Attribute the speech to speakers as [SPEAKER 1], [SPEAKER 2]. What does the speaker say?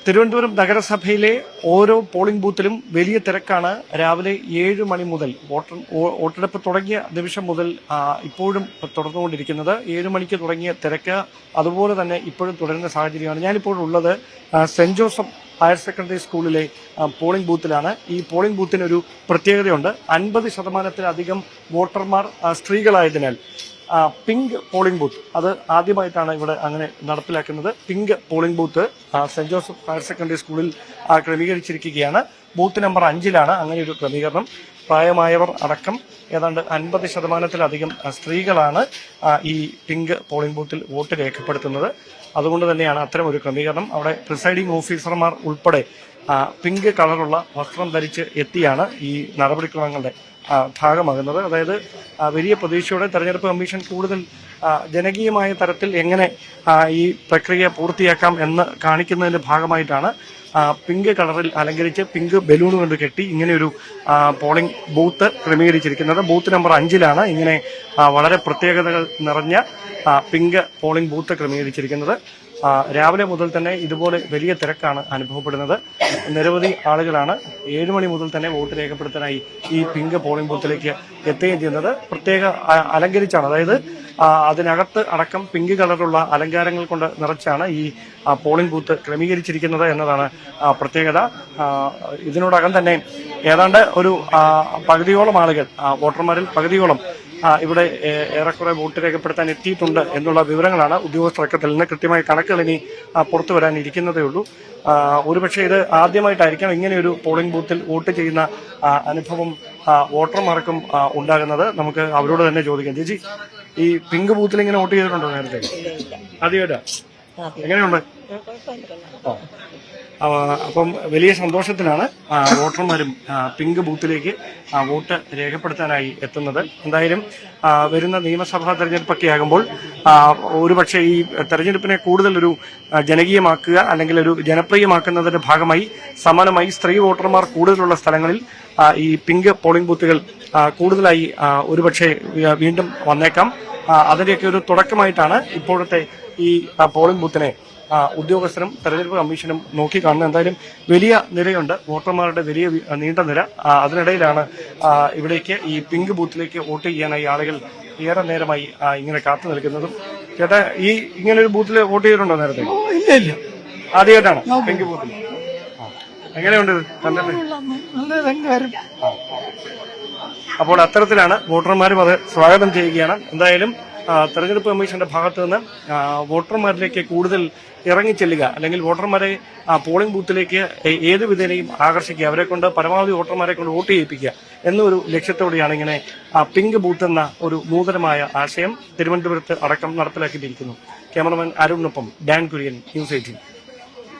[SPEAKER 1] തിരുവനന്തപുരം നഗരസഭയിലെ ഓരോ പോളിംഗ് ബൂത്തിലും വലിയ തിരക്കാണ്. രാവിലെ 7 മണി മുതൽ വോട്ടെടുപ്പ് തുടങ്ങിയ നിമിഷം മുതൽ ഇപ്പോഴും തുടർന്നുകൊണ്ടിരിക്കുന്നത്. 7 മണിക്ക് തുടങ്ങിയ തിരക്ക് അതുപോലെ തന്നെ ഇപ്പോഴും തുടരുന്ന സാഹചര്യമാണ്. ഞാനിപ്പോൾ ഉള്ളത് സെന്റ് ജോസഫ് ഹയർ സെക്കൻഡറി സ്കൂളിലെ പോളിംഗ് ബൂത്തിലാണ്. ഈ പോളിംഗ് ബൂത്തിനൊരു പ്രത്യേകതയുണ്ട്. 50%-ലധികം വോട്ടർമാർ സ്ത്രീകളായതിനാൽ പിങ്ക് പോളിംഗ് ബൂത്ത് അത് ആദ്യമായിട്ടാണ് ഇവിടെ അങ്ങനെ നടപ്പിലാക്കുന്നത്. Pink polling booth saint Joseph higher secondary സ്കൂളിൽ ക്രമീകരിച്ചിരിക്കുകയാണ്. ബൂത്ത് നമ്പർ 5-ലാണ് അങ്ങനെ ഒരു ക്രമീകരണം. പ്രായമായവർ അടക്കം ഏതാണ്ട് 50%-ലധികം സ്ത്രീകളാണ് ഈ പിങ്ക് പോളിംഗ് ബൂത്തിൽ വോട്ട് രേഖപ്പെടുത്തുന്നത്. അതുകൊണ്ട് തന്നെയാണ് അത്തരം ഒരു ക്രമീകരണം. അവിടെ പ്രിസൈഡിംഗ് ഓഫീസർമാർ ഉൾപ്പെടെ പിങ്ക് കളറുള്ള വസ്ത്രം ധരിച്ച് എത്തിയാണ് ഈ നടപടിക്രമങ്ങളുടെ ഭാഗമാകുന്നത്. അതായത് വലിയ പ്രതീക്ഷയോടെ തെരഞ്ഞെടുപ്പ് കമ്മീഷൻ കൂടുതൽ ജനകീയമായ തരത്തിൽ എങ്ങനെ ഈ പ്രക്രിയ പൂർത്തിയാക്കാം എന്ന് കാണിക്കുന്നതിന്റെ ഭാഗമായിട്ടാണ് പിങ്ക് കളറിൽ അലങ്കരിച്ച് പിങ്ക് ബലൂൺ കൊണ്ട് കെട്ടി ഇങ്ങനെയൊരു പോളിംഗ് ബൂത്ത് ക്രമീകരിച്ചിരിക്കുന്നത്. ബൂത്ത് നമ്പർ 5-ലാണ് ഇങ്ങനെ വളരെ പ്രത്യേകതകൾ നിറഞ്ഞ പിങ്ക് പോളിംഗ് ബൂത്ത് ക്രമീകരിച്ചിരിക്കുന്നത്. രാവിലെ മുതൽ തന്നെ ഇതുപോലെ വലിയ തിരക്കാണ് അനുഭവപ്പെടുന്നത്. നിരവധി ആളുകളാണ് 7 മണി മുതൽ തന്നെ വോട്ട് രേഖപ്പെടുത്താനായി ഈ പിങ്ക് പോളിംഗ് ബൂത്തിലേക്ക് എത്തുകയും ചെയ്യുന്നത്. പ്രത്യേക അലങ്കരിച്ചാണ്, അതായത് അതിനകത്ത് അടക്കം പിങ്ക് കളറുള്ള അലങ്കാരങ്ങൾ കൊണ്ട് നിറച്ചാണ് ഈ പോളിംഗ് ബൂത്ത് ക്രമീകരിച്ചിരിക്കുന്നത് എന്നതാണ് പ്രത്യേകത. ഇതിനോടകം തന്നെ ഏതാണ്ട് ഒരു പകുതിയോളം ആളുകൾ, വോട്ടർമാരിൽ പകുതിയോളം ഇവിടെ ഏറെക്കുറെ വോട്ട് രേഖപ്പെടുത്താൻ എത്തിയിട്ടുണ്ട് എന്നുള്ള വിവരങ്ങളാണ് ഉദ്യോഗസ്ഥർക്കത്തിൽ നിന്ന്. കൃത്യമായ കണക്കുകൾ ഇനി പുറത്തു വരാനിരിക്കുന്നതേ ഉള്ളൂ. ഒരുപക്ഷെ ഇത് ആദ്യമായിട്ടായിരിക്കാം ഇങ്ങനെയൊരു പോളിംഗ് ബൂത്തിൽ വോട്ട് ചെയ്യുന്ന അനുഭവം വോട്ടർമാർക്കും ഉണ്ടാകുന്നത്. നമുക്ക് അവരോട് തന്നെ ചോദിക്കാം. ചേച്ചി, ഈ പിങ്ക് ബൂത്തിൽ ഇങ്ങനെ വോട്ട് ചെയ്തിട്ടുണ്ടോ നേരത്തെ? ആദ്യമായിട്ടാ? എങ്ങനെയുണ്ട്? അപ്പം വലിയ സന്തോഷത്തിലാണ് വോട്ടർമാരും പിങ്ക് ബൂത്തിലേക്ക് വോട്ട് രേഖപ്പെടുത്താനായി എത്തുന്നത്. എന്തായാലും വരുന്ന നിയമസഭാ തെരഞ്ഞെടുപ്പൊക്കെ ആകുമ്പോൾ ഒരുപക്ഷെ ഈ തെരഞ്ഞെടുപ്പിനെ കൂടുതൽ ഒരു ജനകീയമാക്കുക അല്ലെങ്കിൽ ഒരു ജനപ്രിയമാക്കുന്നതിന്റെ ഭാഗമായി സമാനമായി സ്ത്രീ വോട്ടർമാർ കൂടുതലുള്ള സ്ഥലങ്ങളിൽ ഈ പിങ്ക് പോളിംഗ് ബൂത്തുകൾ കൂടുതലായി ഒരുപക്ഷെ വീണ്ടും വന്നേക്കാം. അതിന്റെയൊക്കെ ഒരു തുടക്കമായിട്ടാണ് ഇപ്പോഴത്തെ ഈ പോളിംഗ് ബൂത്തിനെ ഉദ്യോഗസ്ഥരും തെരഞ്ഞെടുപ്പ് കമ്മീഷനും നോക്കിക്കാണുന്നത്. എന്തായാലും വലിയ നിരയുണ്ട്, വോട്ടർമാരുടെ വലിയ നീണ്ട നിര. അതിനിടയിലാണ് ഇവിടേക്ക് ഈ പിങ്ക് ബൂത്തിലേക്ക് വോട്ട് ചെയ്യാനായി ആളുകൾ ഏറെ നേരമായി ഇങ്ങനെ കാത്തു നിൽക്കുന്നതും. ചേട്ടാ, ഈ ഇങ്ങനെ ഒരു ബൂത്തിൽ വോട്ട് ചെയ്തിട്ടുണ്ടോ നേരത്തെ?
[SPEAKER 2] ഇല്ല.
[SPEAKER 1] ആദ്യമായിട്ടാണ് പിങ്ക് ബൂത്തിൽ. എങ്ങനെയുണ്ട് ഇത് കണ്ടിട്ട്? അപ്പോൾ അത്തരത്തിലാണ് വോട്ടർമാരും അത് സ്വാഗതം ചെയ്യുകയാണ്. എന്തായാലും തെരഞ്ഞെടുപ്പ് കമ്മീഷന്റെ ഭാഗത്ത് നിന്ന് വോട്ടർമാരിലേക്ക് കൂടുതൽ ഇറങ്ങിച്ചെല്ലുക, അല്ലെങ്കിൽ വോട്ടർമാരെ പോളിംഗ് ബൂത്തിലേക്ക് ഏത് വിധേനയും ആകർഷിക്കുക, അവരെ കൊണ്ട് പരമാവധി വോട്ടർമാരെ കൊണ്ട് വോട്ട് ചെയ്യിപ്പിക്കുക എന്നൊരു ലക്ഷ്യത്തോടെയാണ് ഇങ്ങനെ പിങ്ക് ബൂത്ത് എന്ന ഒരു നൂതനമായ ആശയം തിരുവനന്തപുരത്ത് അടക്കം നടപ്പിലാക്കിയിരിക്കുന്നു. ക്യാമറമാൻ അരുണിനൊപ്പം ഡാൻ കുര്യൻ, ന്യൂസ് 18.